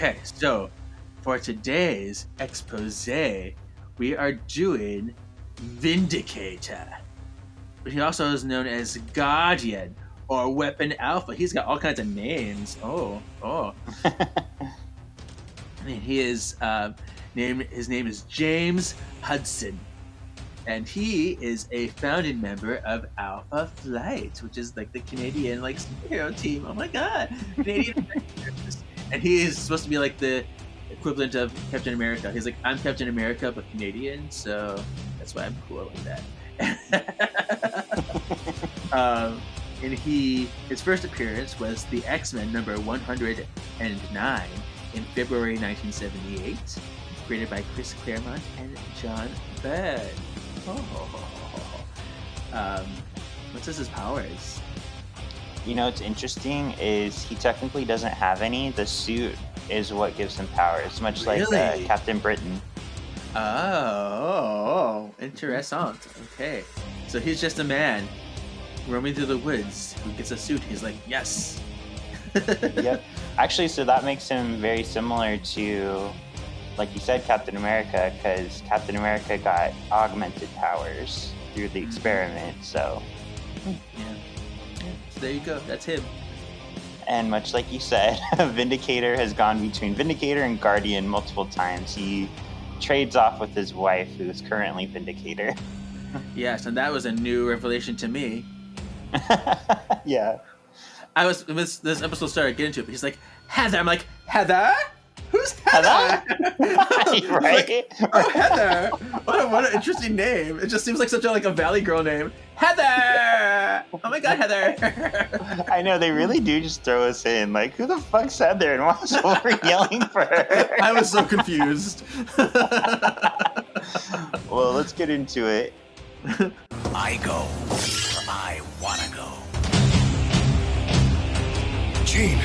Okay, so for today's expose, we are doing Vindicator. But he also is known as Guardian or Weapon Alpha. He's got all kinds of names. And he is his name is James Hudson. And he is a founding member of Alpha Flight, which is like the Canadian superhero team. Oh my god. Canadian and he is supposed to be like the equivalent of Captain America. He's like, I'm Captain America but Canadian, so that's why I'm cool like that. And his first appearance was the X-Men number 109 in February 1978, created by Chris Claremont and John Byrne. What's his powers? You know what's interesting is he technically doesn't have any. The suit is what gives him powers, much like Captain Britain. Oh, interessant. Okay, so he's just a man roaming through the woods who gets a suit. He's like, yes. Yep. Actually, so that makes him very similar to, like you said, Captain America, because Captain America got augmented powers through the experiment. So, yeah. So there you go. That's him. And much like you said, Vindicator has gone between Vindicator and Guardian multiple times. He trades off with his wife, who is currently Vindicator. Yes, and that was a new revelation to me. Yeah. This episode started getting to it, but he's like, Heather. I'm like, Heather? Who's Heather? Right? Oh, Heather. What an interesting name. It just seems like such a Valley Girl name. Heather! Oh my god, Heather. I know, they really do just throw us in. Like, who the fuck's Heather? And why was Wolverine yelling for her? I was so confused. Well, let's get into it. I go where I wanna go. Jean.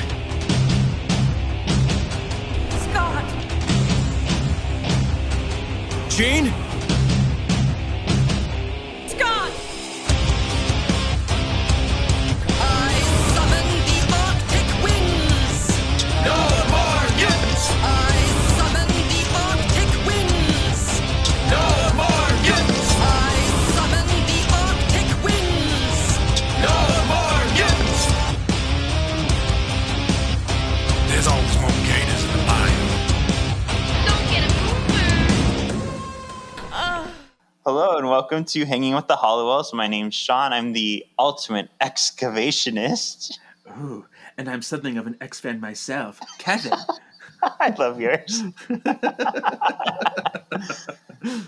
Scott! Jean? Scott! I summon the Arctic winds! No more mutants! I summon the Arctic winds! No more mutants! I summon the Arctic winds! No more mutants! There's always more gators in the bayou. Don't get a boomer. Hello and welcome to Hanging with the Hollowells. My name's Sean. I'm the ultimate excavationist. Ooh, and I'm something of an X-fan myself. Kevin. I love yours.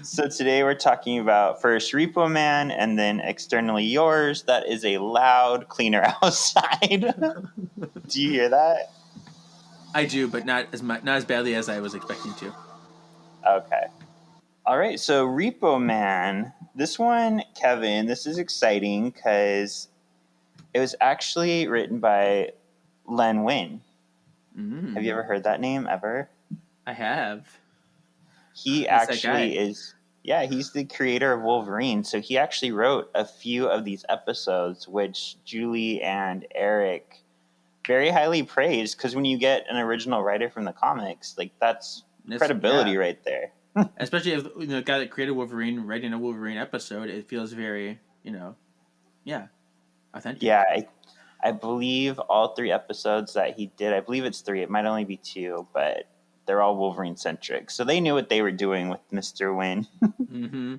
So today we're talking about first Repo Man and then X-Ternally yours. That is a loud cleaner outside. Do you hear that? I do, but not as badly as I was expecting to. Okay. All right, so Repo Man. This one, Kevin, this is exciting because it was actually written by Len Wein. Have you ever heard that name ever? I have. He Who's that actually guy? he's the creator of Wolverine. So he actually wrote a few of these episodes, which Julie and Eric very highly praised, because when you get an original writer from the comics, that's credibility right there. Especially if the guy that created Wolverine writing a Wolverine episode, it feels very, authentic. Yeah, I believe all 3 episodes that he did, I believe it's 3, it might only be 2, but they're all Wolverine centric. So they knew what they were doing with Mr. Wynn. Mm-hmm.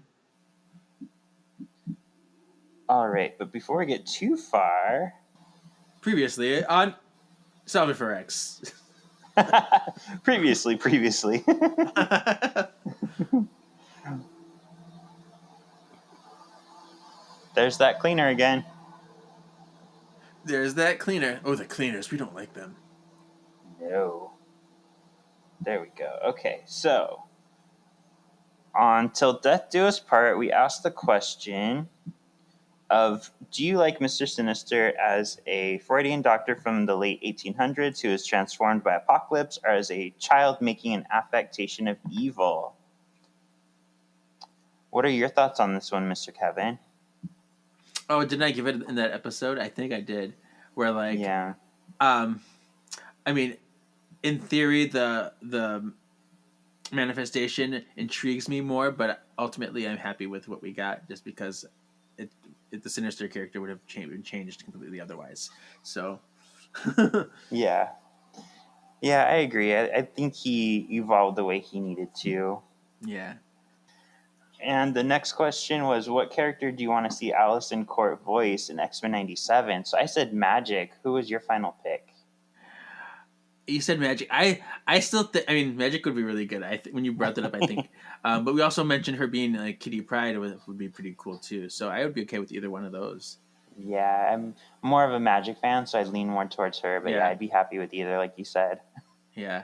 All right, but before we get too far... Previously on Salve for X. Previously. There's that cleaner again. There's that cleaner. Oh, the cleaners. We don't like them. No. There we go. Okay, so on Till Death Do Us Part, we asked the question of, do you like Mr. Sinister as a Freudian doctor from the late 1800s who is transformed by apocalypse, or as a child making an affectation of evil? What are your thoughts on this one, Mr. Kevin? Oh, didn't I give it in that episode? I think I did. Where Yeah. I mean, in theory, the manifestation intrigues me more, but ultimately I'm happy with what we got, just because the Sinister character would have been changed completely otherwise. So, Yeah. Yeah, I agree. I think he evolved the way he needed to. yeah. And the next question was, what character do you want to see Allison Court voice in X-Men 97? So I said Magic. Who was your final pick? You said Magic. I still think. I mean, Magic would be really good. When you brought that up, I think. But we also mentioned her being like Kitty Pryde would be pretty cool too. So I would be okay with either one of those. Yeah, I'm more of a Magic fan, so I'd lean more towards her. But yeah, I'd be happy with either, like you said. Yeah.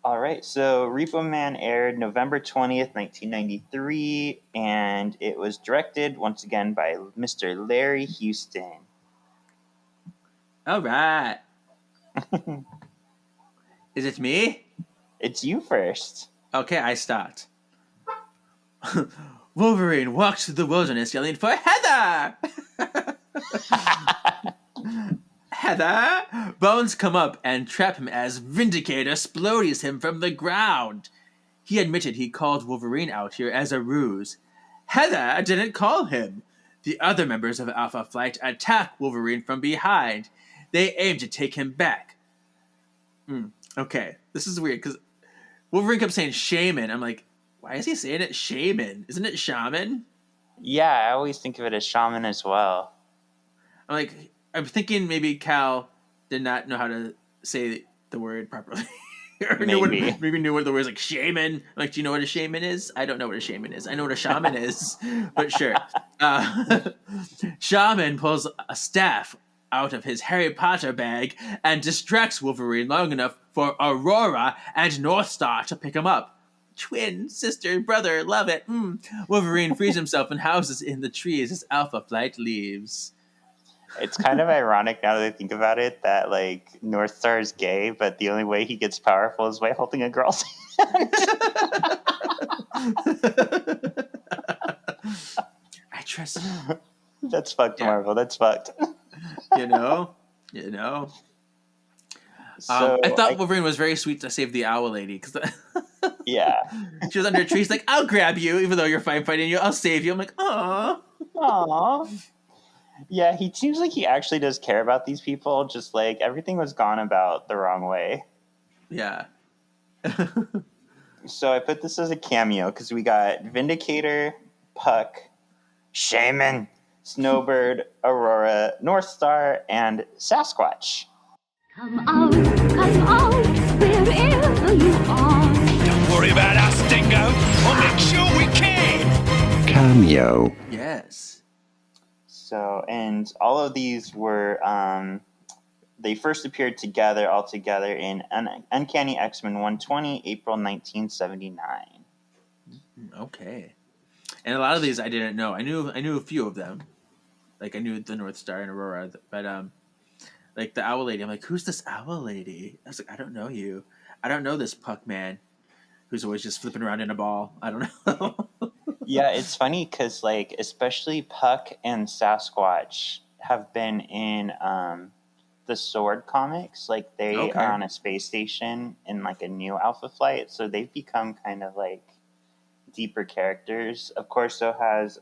All right, so Repo Man aired November 20th, 1993, and it was directed, once again, by Mr. Larry Houston. All right. Is it me? It's you first. Okay, I start. Wolverine walks through the wilderness yelling for Heather! Heather! Bones come up and trap him as Vindicator splodies him from the ground. He admitted he called Wolverine out here as a ruse. Heather didn't call him. The other members of Alpha Flight attack Wolverine from behind. They aim to take him back. Okay, this is weird because Wolverine kept saying shaman. I'm like, why is he saying it shaman? Isn't it shaman? Yeah, I always think of it as shaman as well. I'm thinking maybe Cal did not know how to say the word properly. Or maybe knew what the word is, like shaman. Like, do you know what a shaman is? I don't know what a shaman is. I know what a shaman is, but sure. Shaman pulls a staff out of his Harry Potter bag and distracts Wolverine long enough for Aurora and Northstar to pick him up. Twin, sister, brother, love it. Wolverine frees himself and houses in the trees as Alpha Flight leaves. It's kind of ironic now that I think about it that like Northstar is gay, but the only way he gets powerful is by holding a girl's hand. I trust you. That's fucked, Marvel. That's fucked. You know. So I thought Wolverine was very sweet to save the owl lady because yeah, she was under a tree. She's like, "I'll grab you, even though you're fighting you. I'll save you." I'm like, aww. Yeah, he seems like he actually does care about these people. Just like everything was gone about the wrong way. Yeah. So I put this as a cameo because we got Vindicator, Puck, Shaman, Snowbird, Aurora, Northstar, and Sasquatch. Come out, wherever you are. Don't worry about us, Dingo. We'll make sure we can. Cameo. Yes. So, and all of these were, they first appeared all together in Uncanny X-Men 120, April 1979. Okay. And a lot of these I didn't know. I knew a few of them. Like I knew the Northstar and Aurora, but like the owl lady, I'm like, who's this owl lady? I was like, I don't know you. I don't know this Puck man who's always just flipping around in a ball. I don't know. Yeah, it's funny because like especially Puck and Sasquatch have been in the Sword comics. Like they are on a space station in like a new Alpha Flight, so they've become kind of like deeper characters. Of course, so has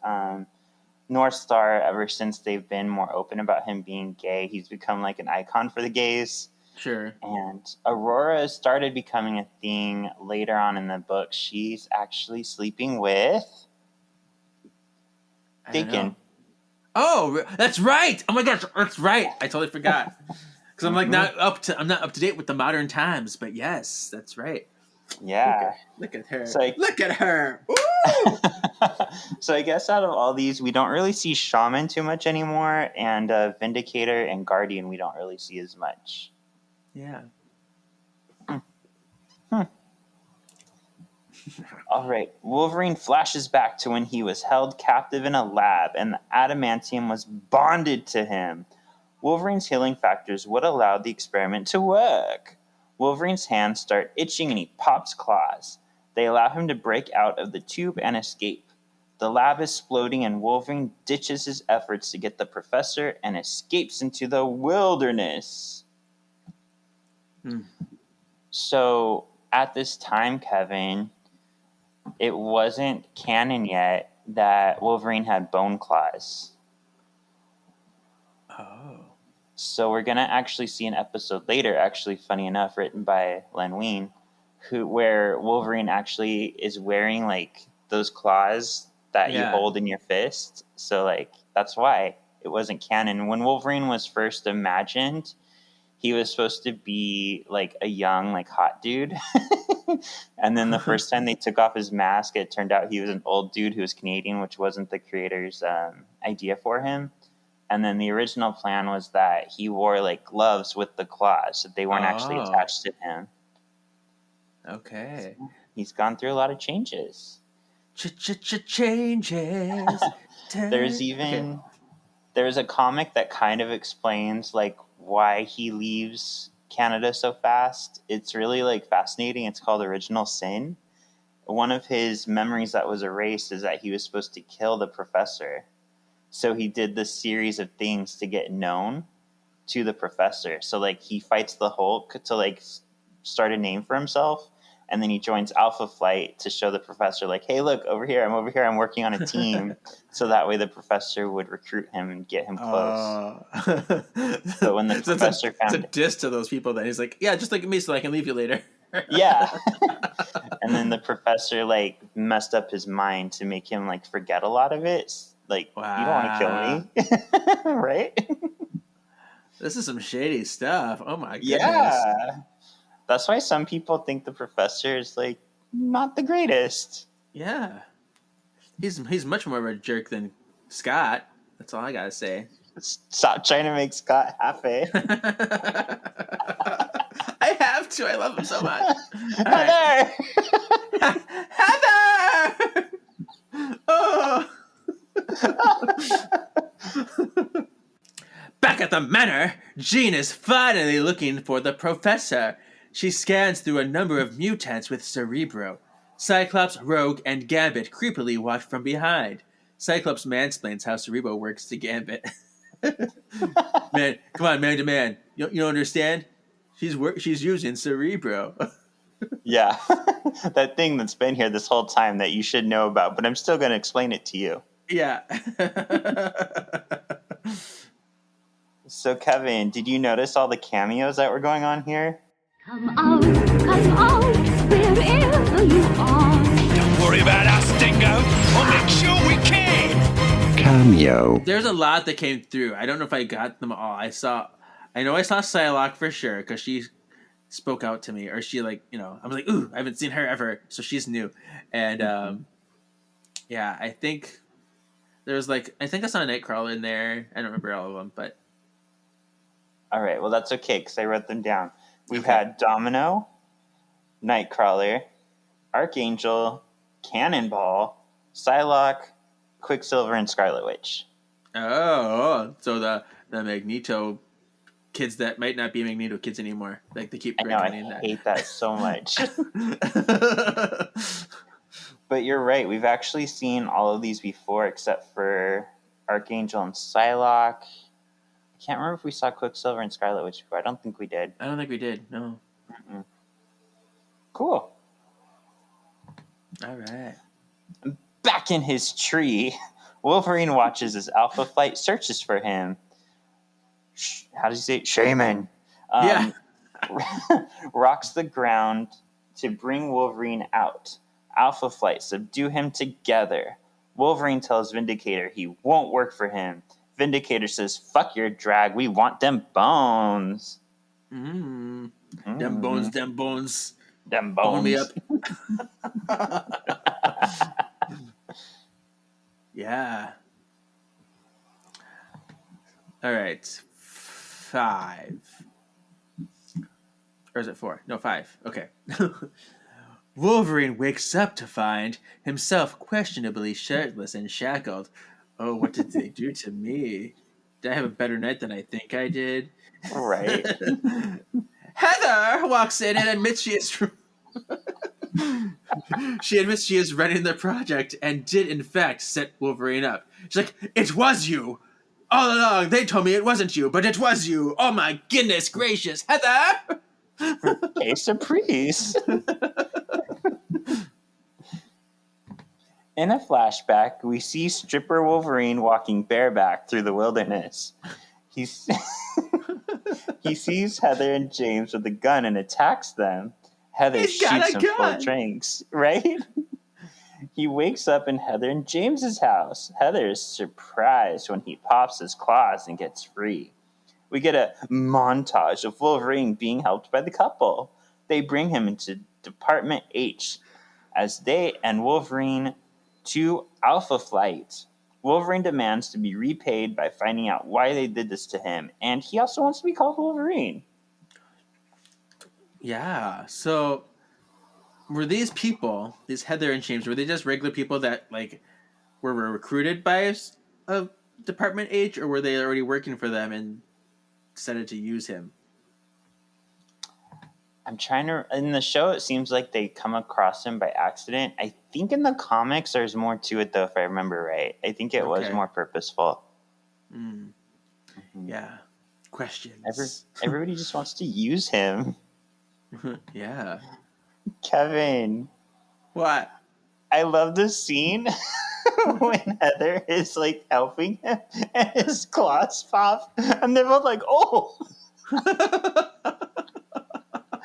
Northstar. Ever since they've been more open about him being gay, he's become like an icon for the gays. Sure. And Aurora started becoming a thing later on in the book. She's actually sleeping with Deacon. Oh, that's right. Oh my gosh, that's right. I totally forgot. Because I'm like I'm not up to date with the modern times, but yes, that's right. Yeah. Look at her. So look at her. Woo! So I guess out of all these, we don't really see Shaman too much anymore, and Vindicator and Guardian we don't really see as much. Yeah. All right. Wolverine flashes back to when he was held captive in a lab and the adamantium was bonded to him. Wolverine's healing factors would allow the experiment to work. Wolverine's hands start itching and he pops claws. They allow him to break out of the tube and escape. The lab is exploding and Wolverine ditches his efforts to get the professor and escapes into the wilderness. So at this time, Kevin, it wasn't canon yet that Wolverine had bone claws. Oh. So we're gonna actually see an episode later, actually funny enough, written by Len Wein, where Wolverine actually is wearing like those claws that you Yeah. hold in your fist. So like that's why it wasn't canon. When Wolverine was first imagined, he was supposed to be like a young, like hot dude. And then the first time they took off his mask, it turned out he was an old dude who was Canadian, which wasn't the creator's idea for him. And then the original plan was that he wore like gloves with the claws, so they weren't actually attached to him. Okay. He's gone through a lot of changes. Changes. There's a comic that kind of explains like why he leaves Canada so fast. It's really like fascinating. It's called Original Sin. One of his memories that was erased is that he was supposed to kill the professor. So he did this series of things to get known to the professor. So like he fights the Hulk to like start a name for himself. And then he joins Alpha Flight to show the professor, like, hey, look, over here, I'm working on a team. So that way the professor would recruit him and get him close. So when the professor found it's a diss to those people that he's like, yeah, just look at me so I can leave you later. Yeah. And then the professor, like, messed up his mind to make him, like, forget a lot of it. Like, wow. You don't want to kill me. Right? This is some shady stuff. Oh, my goodness. Yeah. That's why some people think the professor is like not the greatest. Yeah, he's much more of a jerk than Scott. That's all I gotta say. Stop trying to make Scott happy. I have to. I love him so much. Heather! Heather! Oh. Back at the manor, Jean is finally looking for the professor. She scans through a number of mutants with Cerebro. Cyclops, Rogue, and Gambit creepily watch from behind. Cyclops mansplains how Cerebro works to Gambit. Man, come on, man to man. You don't understand? She's using Cerebro. Yeah, that thing that's been here this whole time that you should know about, but I'm still going to explain it to you. Yeah. So, Kevin, did you notice all the cameos that were going on here? Come out, wherever you are. Don't worry about us, Dingo. We'll make sure we can. Cameo. There's a lot that came through. I don't know if I got them all. I know I saw Psylocke for sure because she spoke out to me, or she I was like, ooh, I haven't seen her ever, so she's new. And yeah, I think there's I think I saw Nightcrawler in there. I don't remember all of them, but all right, well that's okay because I wrote them down. We've had Domino, Nightcrawler, Archangel, Cannonball, Psylocke, Quicksilver, and Scarlet Witch. Oh, so the Magneto kids that might not be Magneto kids anymore. Like they keep. I know, I hate that so much. But you're right. We've actually seen all of these before, except for Archangel and Psylocke. I can't remember if we saw Quicksilver and Scarlet Witch before. I don't think we did. I don't think we did. No. Mm-mm. Cool. All right. Back in his tree, Wolverine watches as Alpha Flight searches for him. How does he say it? Shaman. Yeah. Rocks the ground to bring Wolverine out. Alpha Flight subdue him together. Wolverine tells Vindicator he won't work for him. Vindicator says, fuck your drag. We want them bones. Them bones. Them bones. Bone me up. Yeah. All right. 5. Or is it 4? No, 5. Okay. Wolverine wakes up to find himself questionably shirtless and shackled. Oh, what did they do to me? Did I have a better night than I think I did? Right. Heather walks in and admits she is running the project and did in fact set Wolverine up. She's like, it was you! All along, they told me it wasn't you, but it was you! Oh my goodness gracious, Heather! Hey, surprise! In a flashback, we see stripper Wolverine walking bareback through the wilderness. He's He sees Heather and James with a gun and attacks them. Heather He's got shoots a him full of gun. drinks, right? He wakes up in Heather and James's house. Heather is surprised when he pops his claws and gets free. We get a montage of Wolverine being helped by the couple. They bring him into Department H as they and Wolverine to Alpha Flight. Wolverine demands to be repaid by finding out why they did this to him, and he also wants to be called Wolverine. Yeah. So were these people, these Heather and James, were they just regular people that like were recruited by a Department H, or were they already working for them and decided to use him? I'm trying to. In the show, it seems like they come across him by accident. I think in the comics, there's more to it, though, if I remember right. I think it was more purposeful. Mm. Yeah. Questions. Everybody just wants to use him. Yeah. Kevin. What? I love this scene when Heather is like helping him and his claws pop, and they're both like, "Oh."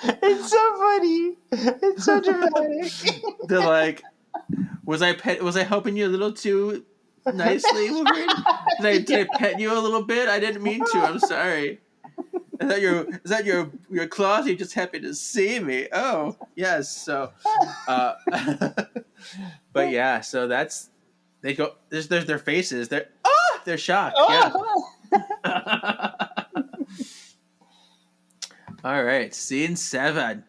It's so funny. It's so dramatic. They're like, was I helping you a little too nicely, Wolverine? Did I pet you a little bit? I didn't mean to. I'm sorry. Is that your claws? You're just happy to see me. Oh, yes. So, but yeah. So that's they go. There's their faces. They're shocked. Yeah. All right, scene 7.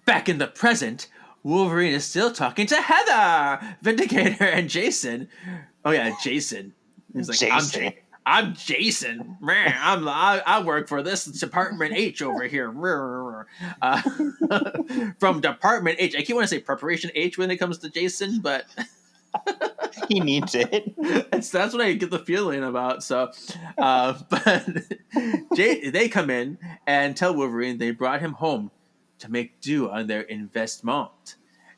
Back in the present, Wolverine is still talking to Heather, Vindicator, and Jason. Oh yeah, Jason. He's like, Jason. I'm Jason. I work for this Department H over here. From Department H. I keep wanting to say Preparation H when it comes to Jason, but he needs it. That's what I get the feeling about. So, but they come in and tell Wolverine they brought him home to make do on their investment.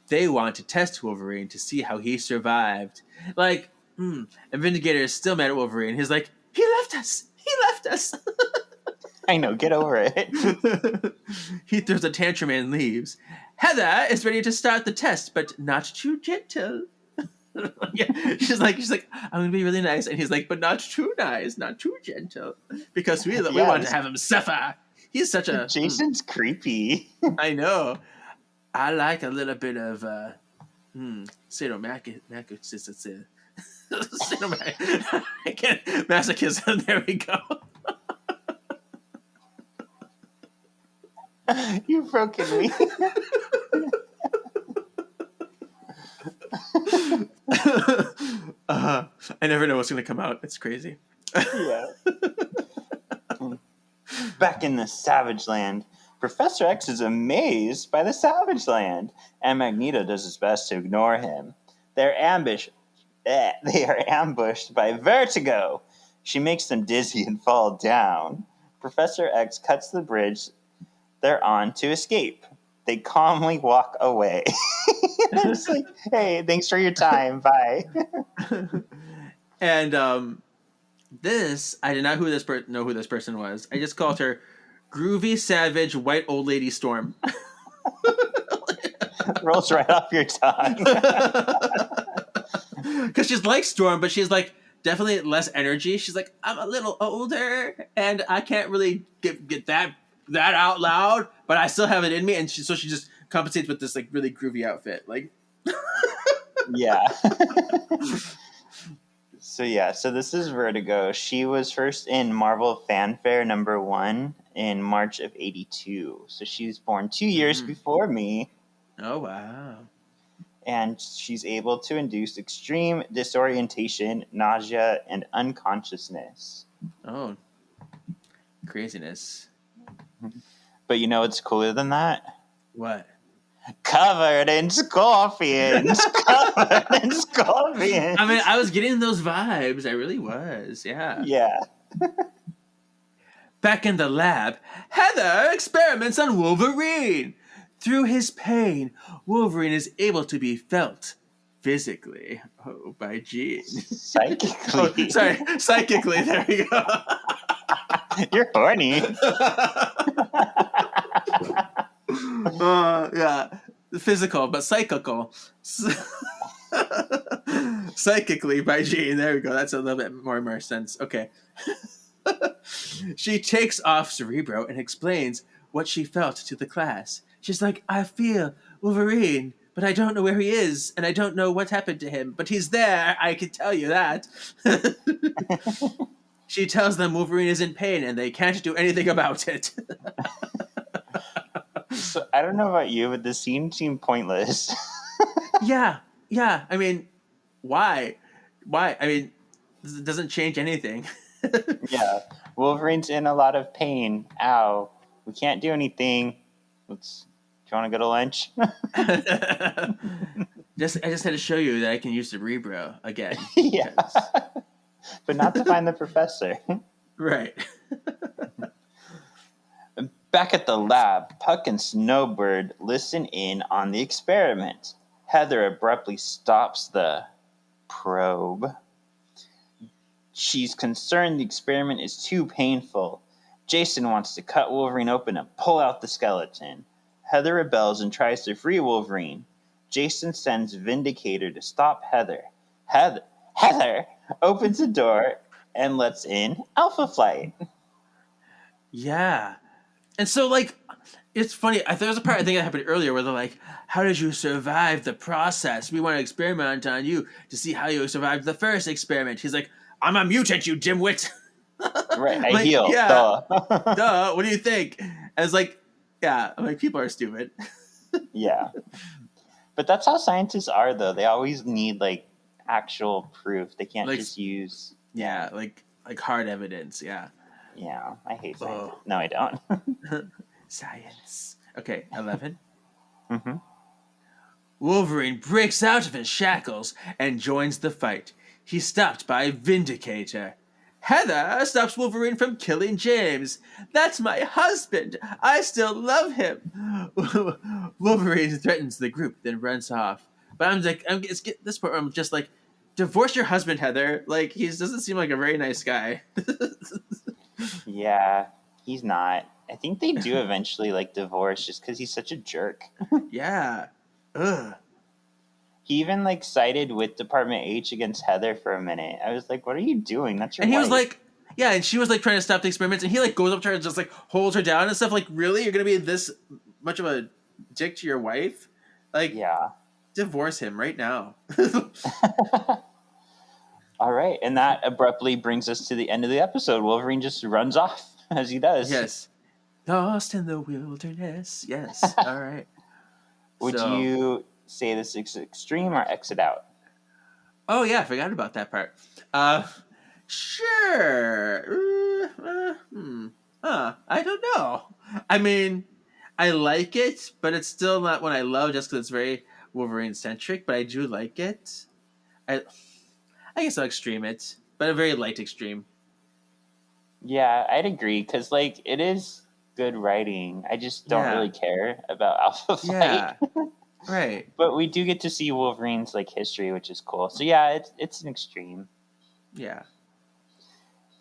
They want to test Wolverine to see how he survived. Like, and Vindicator is still mad at Wolverine. He's like, he left us. I know, get over it. He throws a tantrum and leaves. Heather is ready to start the test, but not too gentle. Yeah, she's like, I'm gonna be really nice, and he's like, but not too nice, not too gentle, because we want to have him suffer. He's such a Jason's creepy. I know. I like a little bit of sadomasochism. Masochism. There we go. You've broken me. I never know what's going to come out. It's crazy. Yeah. Back in the Savage Land, Professor X is amazed by the Savage Land, and Magneto does his best to ignore him. They are ambushed by Vertigo. She makes them dizzy and fall down. Professor X cuts the bridge they're on to escape. They calmly walk away. It's like, hey, thanks for your time. Bye. And this, I did not know who this person was. I just called her Groovy Savage White Old Lady Storm. Rolls right off your tongue. Because she's like Storm, but she's like definitely less energy. She's like, I'm a little older, and I can't really get that out loud, but I still have it in me, and so she just compensates with this like really groovy outfit, like. Yeah. So this is Vertigo. She was first in Marvel Fanfare #1 in March of '82. So she was born 2 years before me. Oh wow. And she's able to induce extreme disorientation, nausea, and unconsciousness. Oh. Craziness. But you know what's cooler than that? What? Covered in scorpions. Covered in scorpions. I mean, I was getting those vibes. I really was. Yeah. Yeah. Back in the lab, Heather experiments on Wolverine. Through his pain, Wolverine is able to be felt physically. Oh, by Gene. Psychically. Oh, sorry, psychically. There we go. You're horny. Yeah, physical, but psychical. Psychically by Gene. There we go. That's a little bit more sense. Okay. She takes off Cerebro and explains what she felt to the class. She's like, I feel Wolverine, but I don't know where he is, and I don't know what happened to him, but he's there, I can tell you that. She tells them Wolverine is in pain, and they can't do anything about it. So, I don't know about you, but the scene seemed pointless. Yeah. I mean, why? I mean, it doesn't change anything. Yeah. Wolverine's in a lot of pain. Ow. We can't do anything. Do you want to go to lunch? I just had to show you that I can use Cerebro again. Yeah. But not to find the professor. Right. Back at the lab, Puck and Snowbird listen in on the experiment. Heather abruptly stops the probe. She's concerned the experiment is too painful. Jason wants to cut Wolverine open and pull out the skeleton. Heather rebels and tries to free Wolverine. Jason sends Vindicator to stop Heather. Heather opens the door and lets in Alpha Flight. Yeah. And so, like, it's funny. There was a part I think that happened earlier where they're like, how did you survive the process? We want to experiment on you to see how you survived the first experiment. He's like, I'm a mutant, you dimwit. Right, I like, heal. Yeah. Duh. Duh, what do you think? And it's like, yeah, I'm like, people are stupid. Yeah. But that's how scientists are, though. They always need, like, actual proof. They can't Like, just use... Yeah, like hard evidence, yeah. Yeah, I hate science. Oh. No, I don't. Science. Okay, 11. Mm-hmm. Wolverine breaks out of his shackles and joins the fight. He's stopped by Vindicator. Heather stops Wolverine from killing James. That's my husband. I still love him. Wolverine threatens the group, then runs off. But it's this part where I'm just like, divorce your husband, Heather. Like, he doesn't seem like a very nice guy. Yeah, he's not. I think they do eventually, like, divorce just because he's such a jerk. Yeah. Ugh. He even, like, sided with Department H against Heather for a minute. I was like, what are you doing? That's your And he wife. was like, yeah, and she was like trying to stop the experiments, and he like goes up to her and just like holds her down and stuff. Like, really? You're gonna be this much of a dick to your wife? Like, yeah. Divorce him right now. All right, and that abruptly brings us to the end of the episode. Wolverine just runs off, as he does. Yes. Lost in the wilderness. Yes. All right. Would you say this is extreme or exit out? Oh, yeah, I forgot about that part. Sure. I don't know. I mean, I like it, but it's still not one I love just because it's very Wolverine-centric, but I do like it. I guess I'll extreme it, but a very light extreme. Yeah, I'd agree, because, like, it is good writing. I just don't really care about Alpha Flight. Yeah, right. But we do get to see Wolverine's, like, history, which is cool. So, yeah, it's an extreme. Yeah.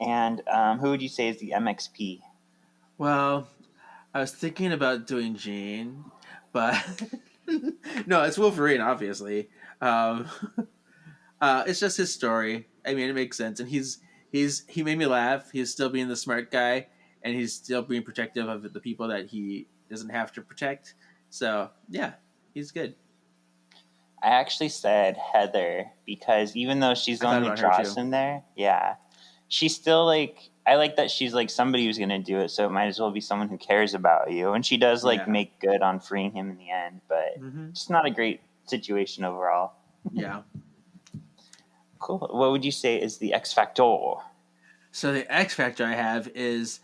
And who would you say is the MXP? Well, I was thinking about doing Jean, but... no, it's Wolverine, obviously. It's just his story. I mean, it makes sense, and he made me laugh. He's still being the smart guy, and he's still being protective of the people that he doesn't have to protect. So yeah, he's good. I actually said Heather because even though she's the one who draws him there, yeah, she's still like, I like that she's like somebody who's gonna do it, so it might as well be someone who cares about you, and she does like make good on freeing him in the end, but it's not a great situation overall. Yeah. Cool. What would you say is the X Factor? So the X Factor I have is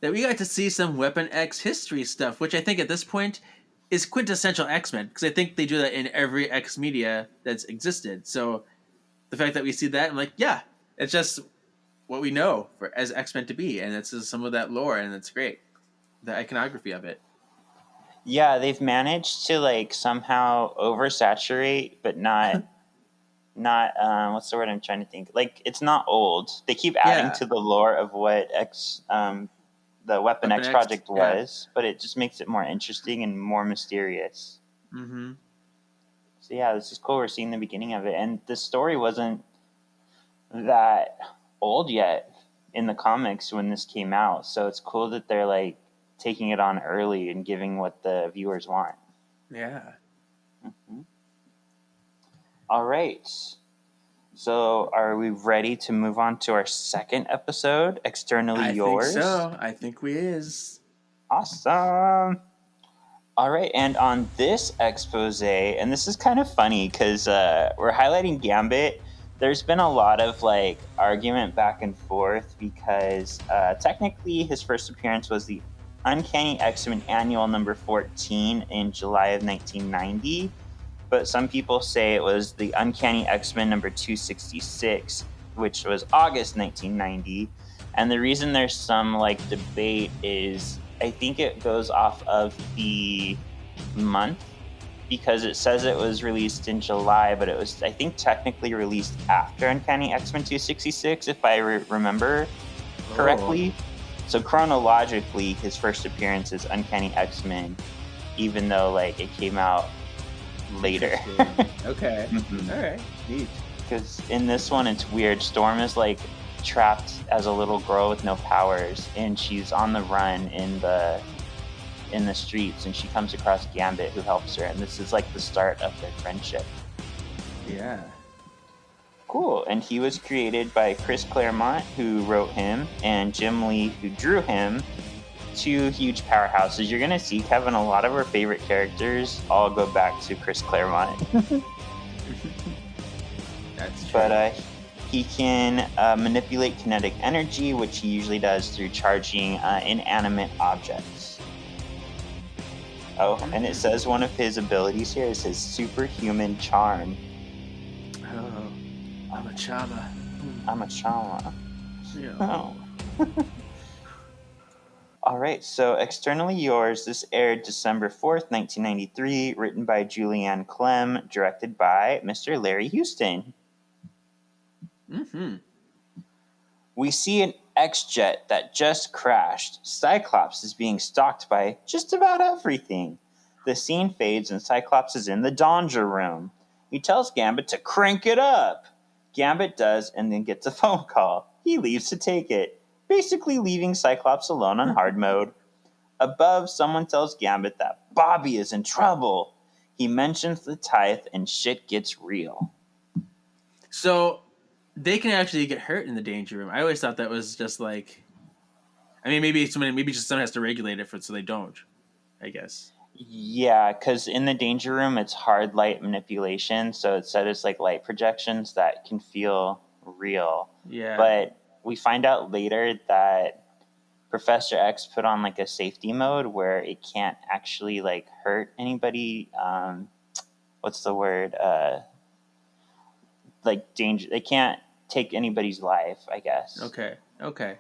that we got to see some Weapon X history stuff, which I think at this point is quintessential X-Men, because I think they do that in every X media that's existed. So the fact that we see that, I'm like, yeah, it's just what we know for as X-Men to be, and it's just some of that lore, and it's great. The iconography of it. Yeah, they've managed to like somehow oversaturate, but not what's the word I'm trying to think? Like it's not old. They keep adding Yeah. to the lore of what the Weapon X project was, but it just makes it more interesting and more mysterious. Mm-hmm. So yeah, this is cool. We're seeing the beginning of it, and the story wasn't that old yet in the comics when this came out. So it's cool that they're like taking it on early and giving what the viewers want. Yeah. Mm-hmm. All right. So are we ready to move on to our second episode, X-Ternally Yours? I think so. I think we is. Awesome. All right, and on this expose, and this is kind of funny because we're highlighting Gambit. There's been a lot of like argument back and forth because technically his first appearance was the Uncanny X-Men Annual number 14 in July of 1990, but some people say it was the Uncanny X-Men number 266, which was August 1990. And the reason there's some like debate is I think it goes off of the month because it says it was released in July, but it was I think technically released after Uncanny X-Men 266, if I remember correctly. So chronologically, his first appearance is Uncanny X-Men, even though like it came out later. Okay. Mm-hmm. All right. Neat. Because in this one, it's weird. Storm is like trapped as a little girl with no powers, and she's on the run in the streets, and she comes across Gambit, who helps her, and this is like the start of their friendship. Yeah. Cool. And he was created by Chris Claremont, who wrote him, and Jim Lee, who drew him. Two huge powerhouses. You're gonna see, Kevin, a lot of our favorite characters all go back to Chris Claremont. That's true. But he can manipulate kinetic energy, which he usually does through charging inanimate objects. Oh, and it says one of his abilities here is his superhuman charm. Oh, I'm a chama. I'm a charmer. Yeah. Oh. All right, so X-Ternally Yours, this aired December 4th, 1993, written by Julianne Clem, directed by Mr. Larry Houston. Mm-hmm. We see an X-Jet that just crashed. Cyclops is being stalked by just about everything. The scene fades and Cyclops is in the Danger Room. He tells Gambit to crank it up. Gambit does and then gets a phone call. He leaves to take it, basically leaving Cyclops alone on hard mode. Above, someone tells Gambit that Bobby is in trouble. He mentions the Tithe and shit gets real. So they can actually get hurt in the Danger Room. I always thought that was just like, I mean, maybe someone has to regulate it so they don't, I guess. Yeah, because in the Danger Room, it's hard light manipulation, so it said it's like light projections that can feel real. Yeah. But we find out later that Professor X put on like a safety mode where it can't actually like hurt anybody. What's the word? Like danger. They can't take anybody's life, I guess. Okay.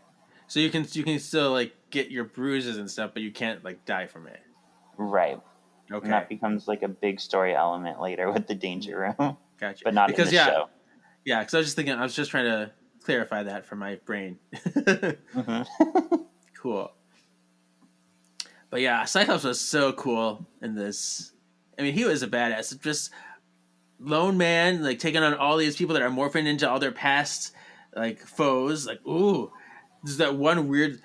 So you can still like get your bruises and stuff, but you can't like die from it. Right. Okay. And that becomes like a big story element later with the Danger Room. Gotcha. But not in the show. Yeah, because I was just trying to clarify that for my brain. Mm-hmm. Cool. But yeah, Cyclops was so cool in this. I mean, he was a badass. Just lone man, like taking on all these people that are morphing into all their past like foes. Like, ooh, there's that one weird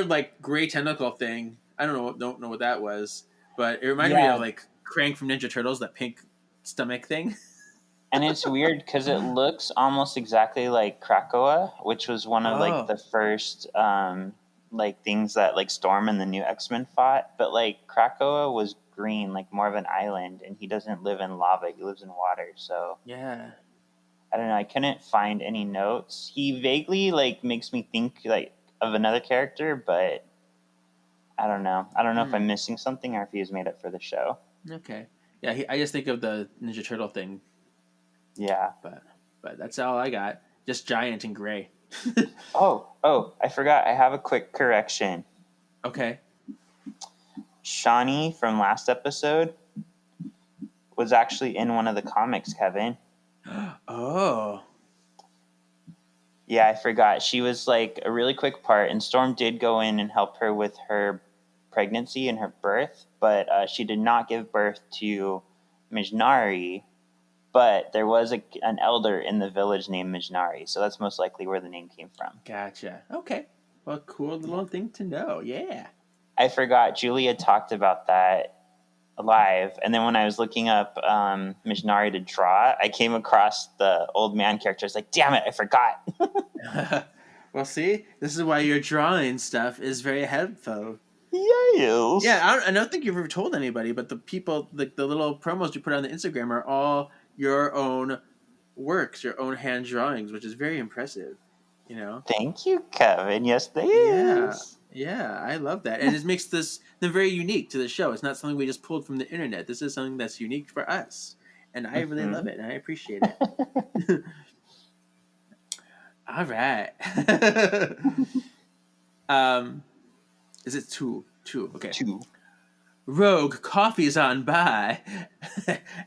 like gray tentacle thing. I don't know what that was, but it reminded me of like Krang from Ninja Turtles, that pink stomach thing. And it's weird because it looks almost exactly like Krakoa, which was one of like the first like things that like Storm and the new X-Men fought. But like Krakoa was green, like more of an island, and he doesn't live in lava; he lives in water. So yeah, I don't know. I couldn't find any notes. He vaguely like makes me think like of another character, but I don't know. I don't know if I'm missing something or if he was made up for the show. Okay. Yeah, I just think of the Ninja Turtle thing, Yeah. but that's all I got. Just giant and gray. Oh, I forgot. I have a quick correction. Okay. Shawnee from last episode was actually in one of the comics, Kevin. Oh. Yeah, I forgot. She was like a really quick part, and Storm did go in and help her with her pregnancy and her birth, but she did not give birth to Mijnari. But there was an elder in the village named Mijnari, so that's most likely where the name came from. Gotcha. Okay. Well, cool little thing to know. Yeah. I forgot. Julia talked about that live, and then when I was looking up Mijnari to draw, I came across the old man character. I was like, damn it, I forgot. Well, see, this is why your drawing stuff is very helpful. Yes. Yeah, I don't think you've ever told anybody, but the people, the little promos you put on the Instagram are all your own works, your own hand drawings, which is very impressive. You know. Thank you, Kevin. Yes, they is. Yeah, I love that, and it makes them very unique to the show. It's not something we just pulled from the internet. This is something that's unique for us, and I really love it, and I appreciate it. All right. Is it two? Okay. Two. Rogue coffees on by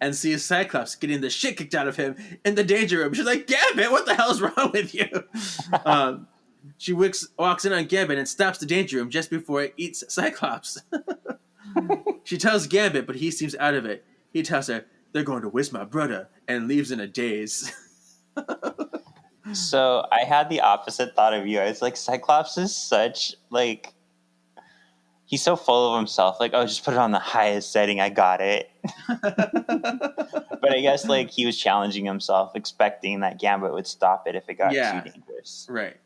and sees Cyclops getting the shit kicked out of him in the danger room. She's like, Gambit, what the hell's wrong with you? She walks in on Gambit and stops the danger room just before it eats Cyclops. She tells Gambit, but he seems out of it. He tells her, they're going to whisk my brother, and leaves in a daze. So I had the opposite thought of you. I was like, Cyclops is such, like, he's so full of himself. Like, oh, just put it on the highest setting. I got it. But I guess, like, he was challenging himself, expecting that Gambit would stop it if it got too dangerous. Right.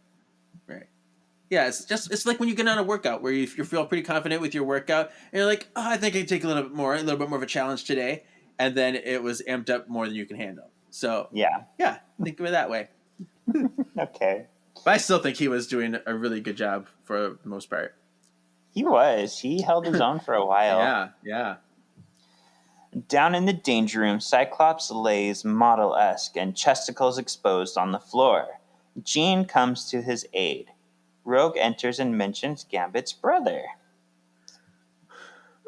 Yeah, it's like when you get on a workout where you feel pretty confident with your workout, and you're like, oh, I think I can take a little bit more of a challenge today, and then it was amped up more than you can handle. So yeah, think of it that way. Okay. But I still think he was doing a really good job for the most part. He was. He held his own for a while. Yeah. Down in the danger room, Cyclops lays model-esque and chesticles exposed on the floor. Jean comes to his aid. Rogue enters and mentions Gambit's brother.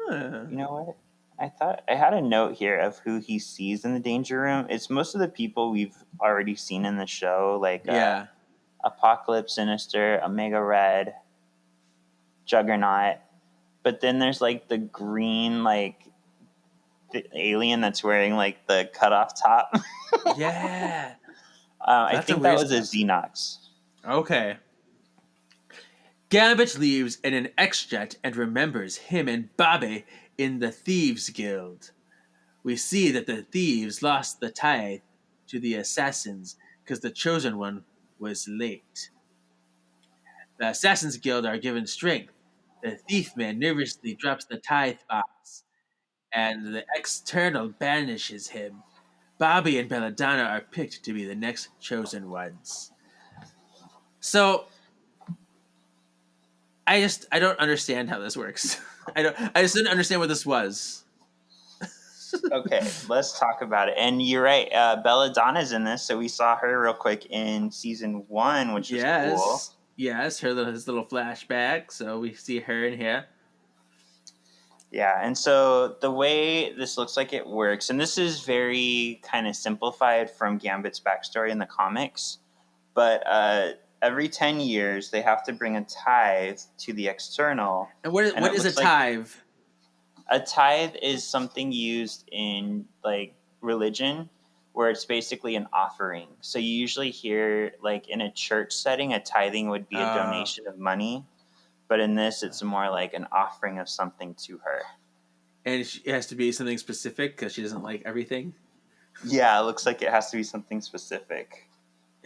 You know what? I thought I had a note here of who he sees in the danger room. It's most of the people we've already seen in the show, like Apocalypse, Sinister, Omega Red, Juggernaut. But then there's like the green, like the alien that's wearing like the cutoff top. Yeah. I think that was a Xenox. Okay. Gambit leaves in an X-Jet and remembers him and Bobby in the Thieves Guild. We see that the thieves lost the tithe to the assassins because the Chosen One was late. The Assassins Guild are given strength. The thief man nervously drops the tithe box, and the X-Ternal banishes him. Bobby and Belladonna are picked to be the next Chosen Ones. So I don't understand how this works. I just didn't understand what this was. Okay, let's talk about it. And you're right, Belladonna's in this, so we saw her real quick in season 1, which is cool. Yes, his little flashback. So we see her in here. Yeah, and so the way this looks like it works, and this is very kind of simplified from Gambit's backstory in the comics, but every 10 years, they have to bring a tithe to the X-Ternal. And what is a tithe? A tithe is something used in like religion, where it's basically an offering. So you usually hear like in a church setting, a tithing would be a donation of money, but in this, it's more like an offering of something to her. And it has to be something specific because she doesn't like everything. Yeah, it looks like it has to be something specific.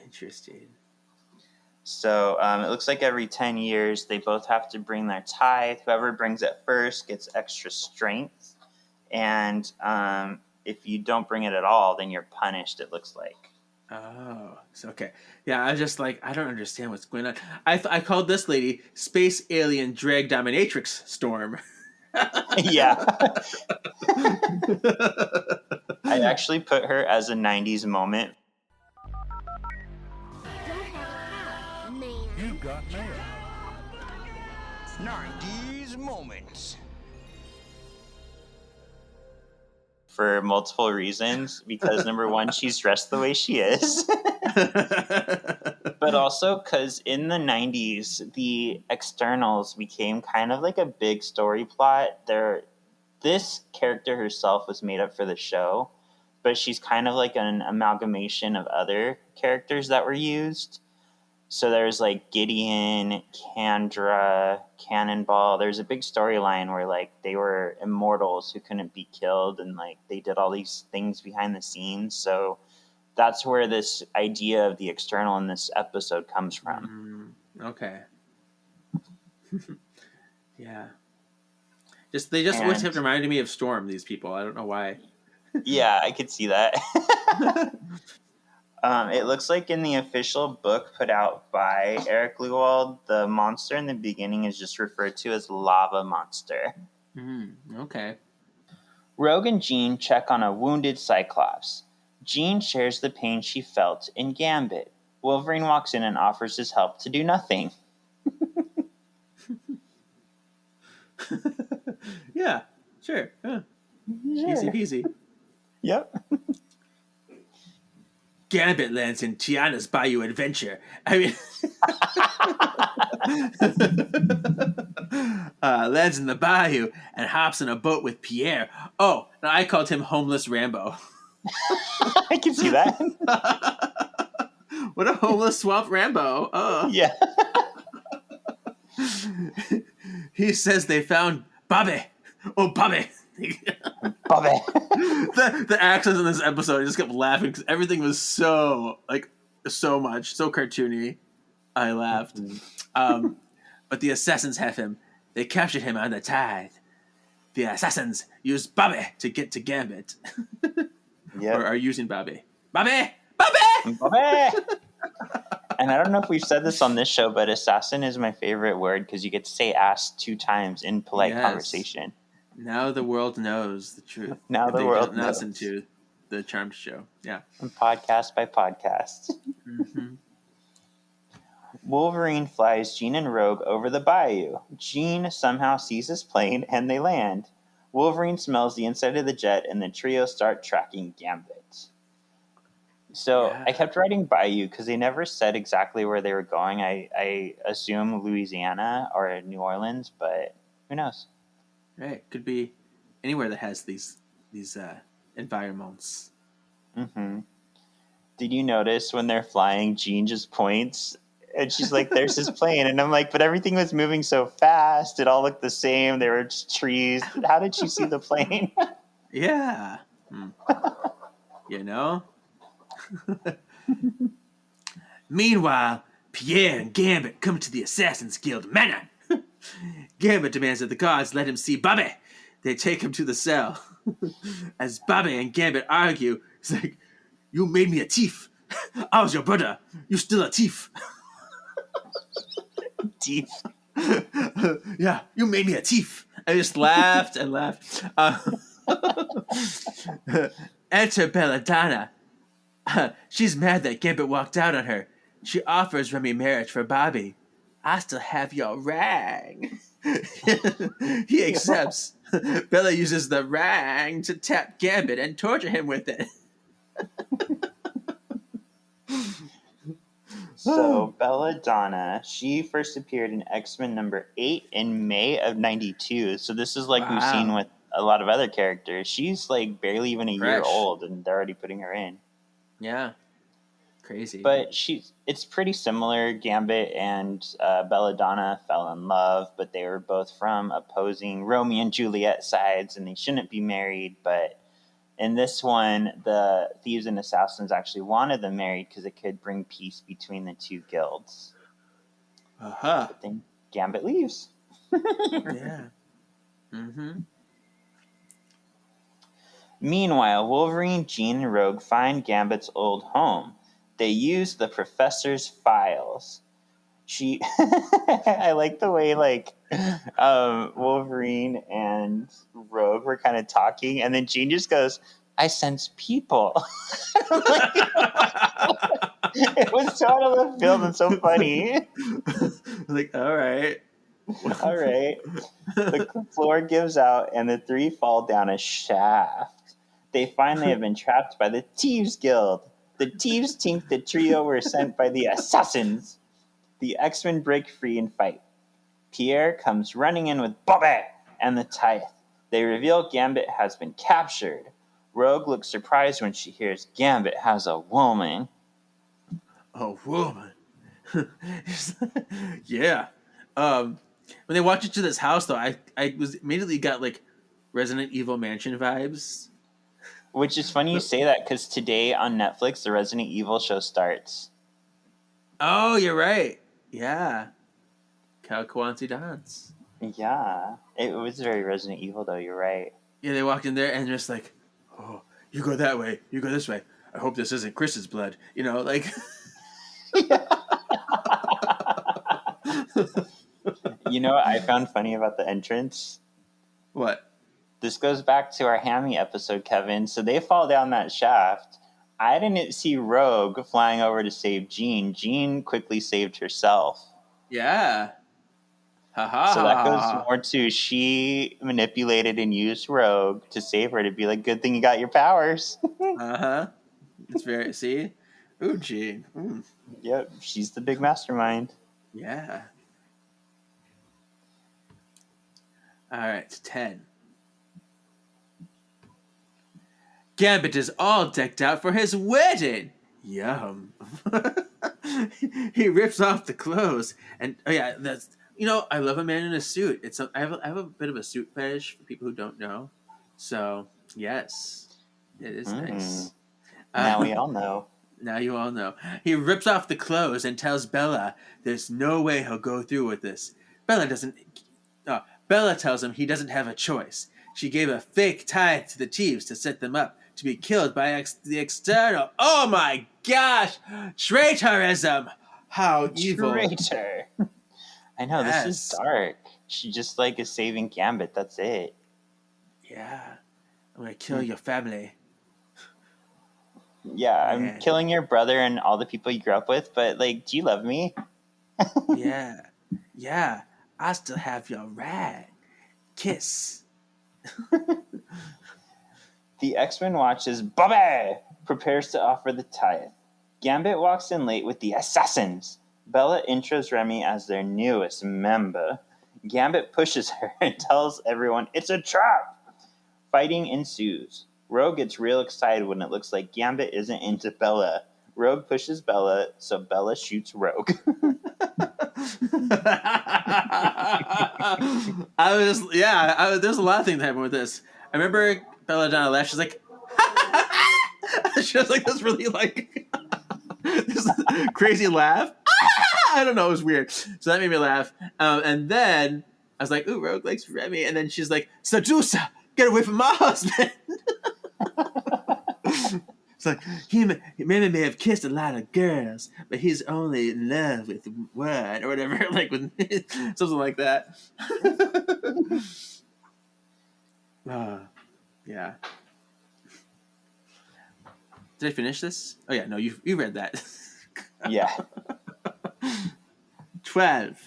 Interesting. So it looks like every 10 years, they both have to bring their tithe. Whoever brings it first gets extra strength. And if you don't bring it at all, then you're punished, it looks like. Oh, so okay. Yeah, I was just like, I don't understand what's going on. I called this lady Space Alien Drag Dominatrix Storm. Yeah. I actually put her as a 90s moment. You got mail. 90s moments. For multiple reasons, because number one, she's dressed the way she is, but also because in the 90s, the externals became kind of like a big story plot. This character herself was made up for the show, but she's kind of like an amalgamation of other characters that were used. So there's like Gideon, Kandra, Cannonball. There's a big storyline where like they were immortals who couldn't be killed, and like they did all these things behind the scenes. So that's where this idea of the external in this episode comes from. Okay. Yeah. They just always kept reminding me of Storm. These people, I don't know why. Yeah, I could see that. It looks like in the official book put out by Eric Lewald, the monster in the beginning is just referred to as Lava Monster. Okay. Rogue and Jean check on a wounded Cyclops. Jean shares the pain she felt in Gambit. Wolverine walks in and offers his help to do nothing. Yeah, sure. Easy peasy. Yep. Gambit lands in Tiana's Bayou Adventure. I mean, lands in the bayou and hops in a boat with Pierre. Oh, and I called him Homeless Rambo. I can see that. What a homeless swamp Rambo. Oh. Yeah. He says they found Bobby. Oh, Bobby. Bobby. The accents in this episode, I just kept laughing because everything was so cartoony. I laughed. But the assassins have him. They captured him on the Tithe. The assassins used Bobby to get to Gambit. Yeah. Or are using Bobby. Bobby. And I don't know if we've said this on this show, but assassin is my favorite word because you get to say ass 2 times in polite conversation. Now the world knows the truth. Now the world knows. Listen to the Charmed Show. Yeah. And podcast by podcast. Mm-hmm. Wolverine flies Jean and Rogue over the bayou. Jean somehow sees his plane and they land. Wolverine smells the inside of the jet and the trio start tracking Gambit. So I kept writing bayou because they never said exactly where they were going. I assume Louisiana or New Orleans, but who knows? Right. Could be anywhere that has these environments. Mm-hmm. Did you notice when they're flying, Jean just points and she's like, there's his plane. And I'm like, but everything was moving so fast. It all looked the same. There were just trees. How did she see the plane? Yeah. You know? Meanwhile, Pierre and Gambit come to the Assassin's Guild manor. Gambit demands that the guards let him see Bobby. They take him to the cell. As Bobby and Gambit argue, he's like, "You made me a thief. I was your brother. You still a thief." Thief. Yeah, you made me a thief. I just laughed and laughed. Enter Belladonna. She's mad that Gambit walked out on her. She offers Remy marriage for Bobby. I still have your ring. He accepts. Bella uses the ring to tap Gambit and torture him with it. So Belladonna, she first appeared in X-Men number 8 in May of 92. So this is like we've seen with a lot of other characters. She's like barely even a year old and they're already putting her in. Yeah. Crazy. But it's pretty similar. Gambit and Belladonna fell in love, but they were both from opposing Romeo and Juliet sides, and they shouldn't be married. But in this one, the Thieves and Assassins actually wanted them married because it could bring peace between the two guilds. But then Gambit leaves. Yeah. Mm-hmm. Meanwhile, Wolverine, Jean, and Rogue find Gambit's old home. They use the professor's files. I like the way Wolverine and Rogue were kind of talking, and then Jean just goes, "I sense people." It was so out of left field and so funny. Like, all right. All right. The floor gives out, and the three fall down a shaft. They find they have been trapped by the Thieves Guild. The thieves think the trio were sent by the assassins. The X-Men break free and fight. Pierre comes running in with Bobby and the Tithe. They reveal Gambit has been captured. Rogue looks surprised when she hears Gambit has a woman. A woman. Yeah. When they walked into this house, though, I was immediately got like Resident Evil Mansion vibes. Which is funny you say that, because today on Netflix, the Resident Evil show starts. Oh, you're right. Yeah. Cal coincidence. Yeah. It was very Resident Evil, though. You're right. Yeah, they walked in there and just like, oh, you go that way, you go this way. I hope this isn't Chris's blood. You know, like. You know what I found funny about the entrance? What? This goes back to our Hammy episode, Kevin. So they fall down that shaft. I didn't see Rogue flying over to save Jean. Jean quickly saved herself. Yeah. Ha-ha. So that goes more to she manipulated and used Rogue to save her, to be like, good thing you got your powers. Uh-huh. It's very, see? Ooh, Jean. Mm. Yep, she's the big mastermind. Yeah. All right, 10. Gambit is all decked out for his wedding. Yum. He rips off the clothes, and oh yeah, that's, you know, I love a man in a suit. I have a bit of a suit fetish for people who don't know. So yes, it is nice. Now we all know. Now you all know. He rips off the clothes and tells Bella there's no way he'll go through with this. Bella tells him he doesn't have a choice. She gave a fake tithe to the thieves to set them up to be killed by the external. Oh my gosh! Traitorism! How evil. Traitor. I know, Yes. This is dark. She just is saving Gambit. That's it. Yeah. I'm gonna kill your family. Yeah, I'm Man. killing your brother and all the people you grew up with, but do you love me? Yeah. Yeah. I still have your rat. Kiss. The X-Men watch as Bobby prepares to offer the tithe. Gambit walks in late with the assassins. Bella intros Remy as their newest member. Gambit pushes her and tells everyone it's a trap. Fighting ensues. Rogue gets real excited when it looks like Gambit isn't into Bella. Rogue pushes Bella, so Bella shoots Rogue. There's a lot of things that happen with this. I remember Bella down the left, she's like, she has this really this crazy laugh. I don't know, it was weird. So that made me laugh. And then I was like, ooh, Rogue likes Remy. And then she's like, Seducer, get away from my husband. It's like, Remy may have kissed a lot of girls, but he's only in love with one, or whatever, with something like that. Yeah. Did I finish this? Oh yeah, no, you read that. Yeah. 12.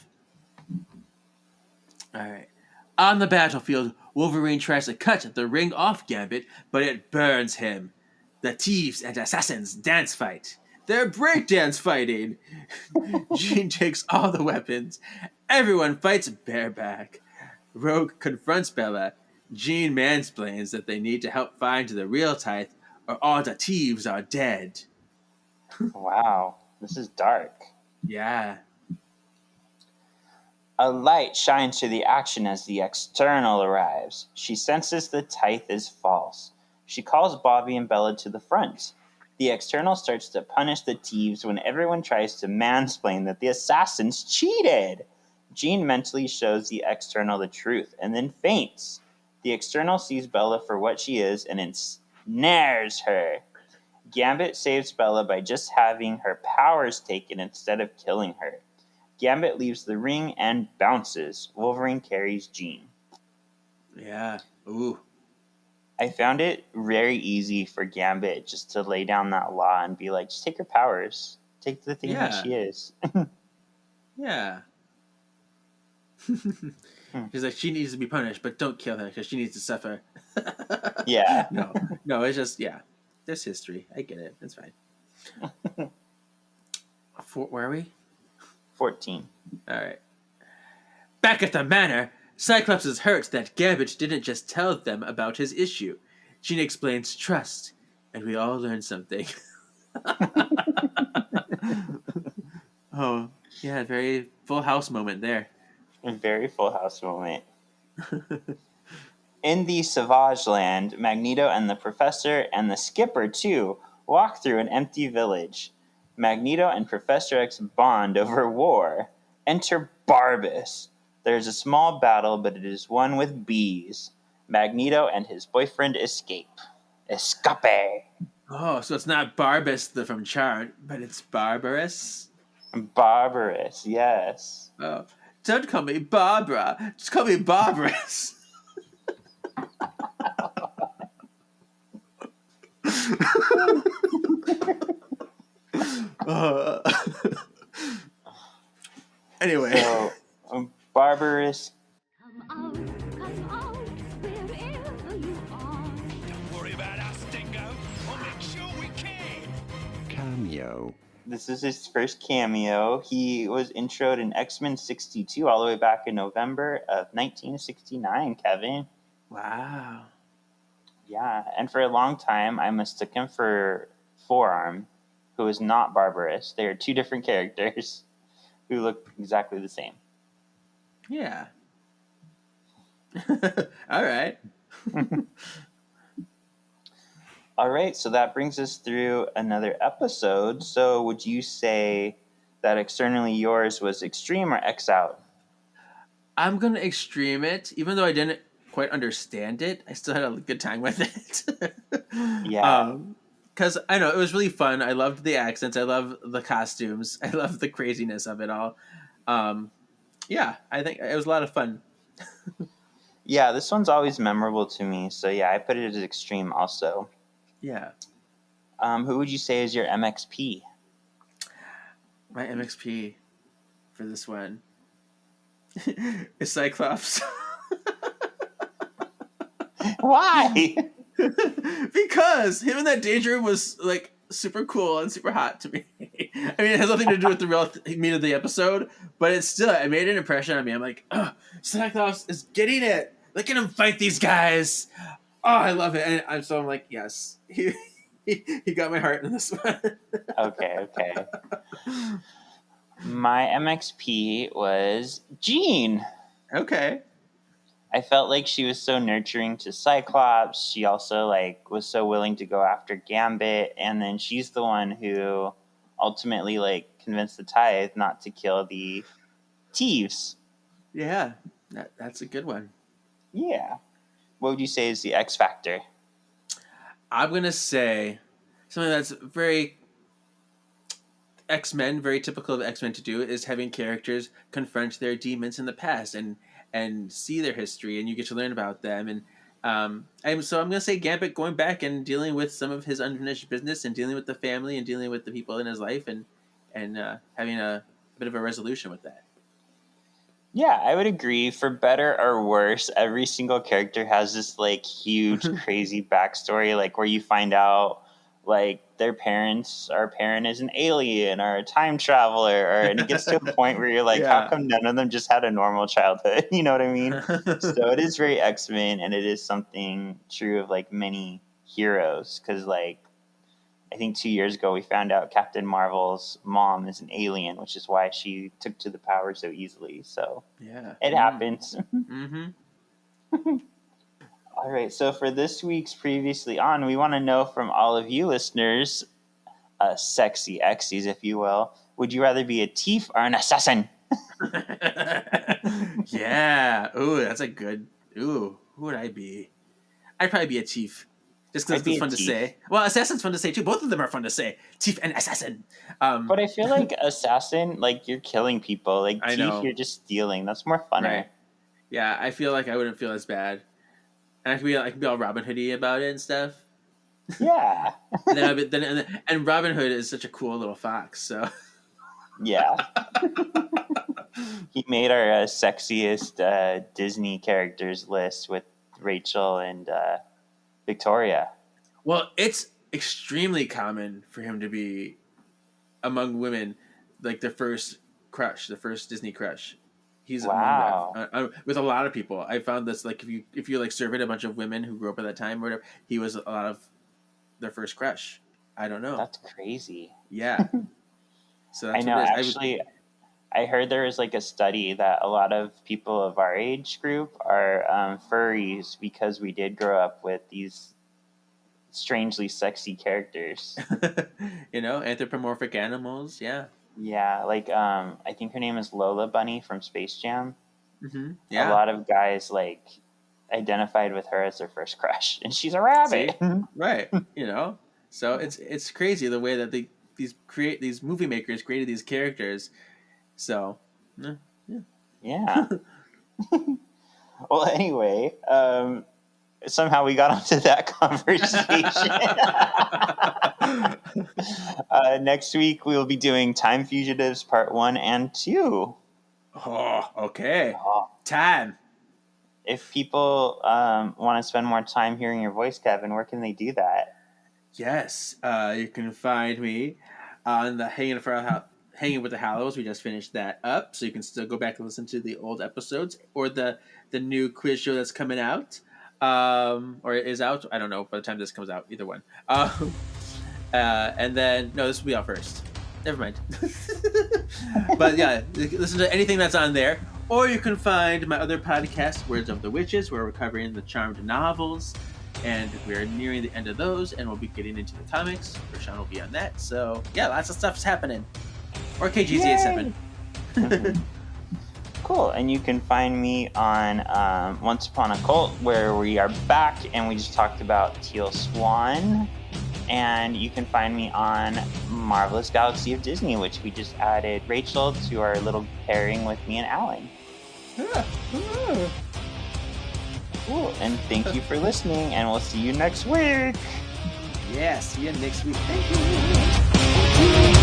All right. On the battlefield, Wolverine tries to cut the ring off Gambit, but it burns him. The thieves and assassins dance fight. They're breakdance fighting. Jean takes all the weapons. Everyone fights bareback. Rogue confronts Bella. Jean mansplains that they need to help find the real tithe, or all the thieves are dead. Wow. This is dark. Yeah. A light shines through the action as the X-Ternal arrives. She senses the tithe is false. She calls Bobby and Bella to the front. The X-Ternal starts to punish the thieves when everyone tries to mansplain that the assassins cheated. Jean mentally shows the X-Ternal the truth and then faints. The X-Ternal sees Bella for what she is and ensnares her. Gambit saves Bella by just having her powers taken instead of killing her. Gambit leaves the ring and bounces. Wolverine carries Jean. Yeah. Ooh. I found it very easy for Gambit just to lay down that law and be like, just take her powers. Take the thing that Yeah. she is. Yeah. He's like, she needs to be punished, but don't kill her because she needs to suffer. Yeah. No, it's just, yeah. There's history. I get it. It's fine. Where are we? 14. All right. Back at the manor, Cyclops is hurt that Gambit didn't just tell them about his issue. Jean explains trust, and we all learn something. Oh, yeah, very Full House moment there. A very Full House moment. In the Savage Land, Magneto and the Professor and the Skipper, too, walk through an empty village. Magneto and Professor X bond over war. Enter Barbas. There's a small battle, but it is won with bees. Magneto and his boyfriend escape. Escape. Oh, so it's not Barbas from Chart, but it's Barbarous? Barbarous, yes. Oh, don't call me Barbara. Just call me Barbarous. Anyway. So, Barbarous. Come out, wherever you are. Don't worry about us, Dingo. I'll make sure we can. Cameo. This is his first cameo. He was introed in X-Men 62 all the way back in November of 1969, Kevin. Wow. Yeah, and for a long time, I mistook him for Forearm, who is not Barbarous. They are two different characters who look exactly the same. Yeah. All right. All right, so that brings us through another episode. So would you say that X-Ternally yours was Extreme or X Out? I'm going to extreme it. Even though I didn't quite understand it, I still had a good time with it. Yeah. Because I know it was really fun. I loved the accents. I love the costumes. I love the craziness of it all. Yeah, I think it was a lot of fun. Yeah, this one's always memorable to me. So yeah, I put it as Extreme also. Yeah. Who would you say is your MXP? My MXP for this one is Cyclops. Why? Because him in that danger room was like super cool and super hot to me. I mean, it has nothing to do with the real meat of the episode, but it made an impression on me. I'm like, oh, Cyclops is getting it. Look at him fight these guys. Oh, I love it. And I'm like, yes, he got my heart in this one. Okay. My MXP was Jean. Okay. I felt like she was so nurturing to Cyclops. She also was so willing to go after Gambit, and then she's the one who ultimately convinced the Tithe not to kill the thieves. Yeah, that's a good one. Yeah. What would you say is the X factor? I'm gonna say something that's very X-Men, very typical of X-Men to do, is having characters confront their demons in the past and see their history, and you get to learn about them. And I'm gonna say Gambit going back and dealing with some of his unfinished business and dealing with the family and dealing with the people in his life and having a bit of a resolution with that. Yeah, I would agree. For better or worse, every single character has this huge, crazy backstory, where you find out their parent is an alien or a time traveler, and it gets to a point where you're Yeah. how come none of them just had a normal childhood? You know what I mean? So it is very X-Men, and it is something true of many heroes, because I think 2 years ago we found out Captain Marvel's mom is an alien, which is why she took to the power so easily. So Yeah, it happens. Mm-hmm. All right, so for this week's Previously On, we want to know from all of you listeners, sexy X's, if you will, would you rather be a thief or an assassin? Yeah. Ooh, that's a good. Ooh, who would I be? I'd probably be a thief. Just because I'd be it's a fun to Thief. say. Well, Assassin's fun to say too. Both of them are fun to say. Thief and Assassin. But I feel like Assassin, like, you're killing people. Like, I Thief, know. you're just stealing. That's more funner. Right. Yeah, I feel like I wouldn't feel as bad. And I can be all Robin Hoody about it and stuff. Yeah. And and Robin Hood is such a cool little fox, so Yeah. He made our sexiest Disney characters list with Rachel and Victoria. well, it's extremely common for him to be among women, like the first crush, the first Disney crush. He's Wow. among that with a lot of people. I found this like if you like surveyed a bunch of women who grew up at that time or whatever, he was a lot of their first crush. I don't know. That's crazy. Yeah. So that's I know. what it is. Actually, I heard there was like a study that a lot of people of our age group are furries because we did grow up with these strangely sexy characters. Anthropomorphic animals. Yeah. Yeah, like I think her name is Lola Bunny from Space Jam. Mm-hmm. A Yeah. lot of guys like identified with her as their first crush, and she's a rabbit. Right. So it's crazy the way that these movie makers created these characters. So, yeah. Yeah. Well, anyway, somehow we got onto that conversation. Next week we will be doing Time Fugitives Part 1 and 2. Oh, okay. Oh. Time. If people want to spend more time hearing your voice, Kevin, where can they do that? Yes. You can find me on the Hanging with the Hallows. We just finished that up, so you can still go back and listen to the old episodes or the new quiz show that's coming out, or is out. I don't know by the time this comes out. Either one. And then this will be out first. Never mind. But yeah, listen to anything that's on there, or you can find my other podcast, Words of the Witches, where we're covering the Charmed novels, and we're nearing the end of those, and we'll be getting into the comics. Rashawn will be on that. So yeah, lots of stuff's happening. Or KGZ87. Cool. And you can find me on Once Upon a Cult, where we are back and we just talked about Teal Swan. And you can find me on Marvelous Galaxy of Disney, which we just added Rachel to our little pairing with me and Alan. Cool. And thank you for listening, and we'll see you next week. Yeah, see you next week. Thank you.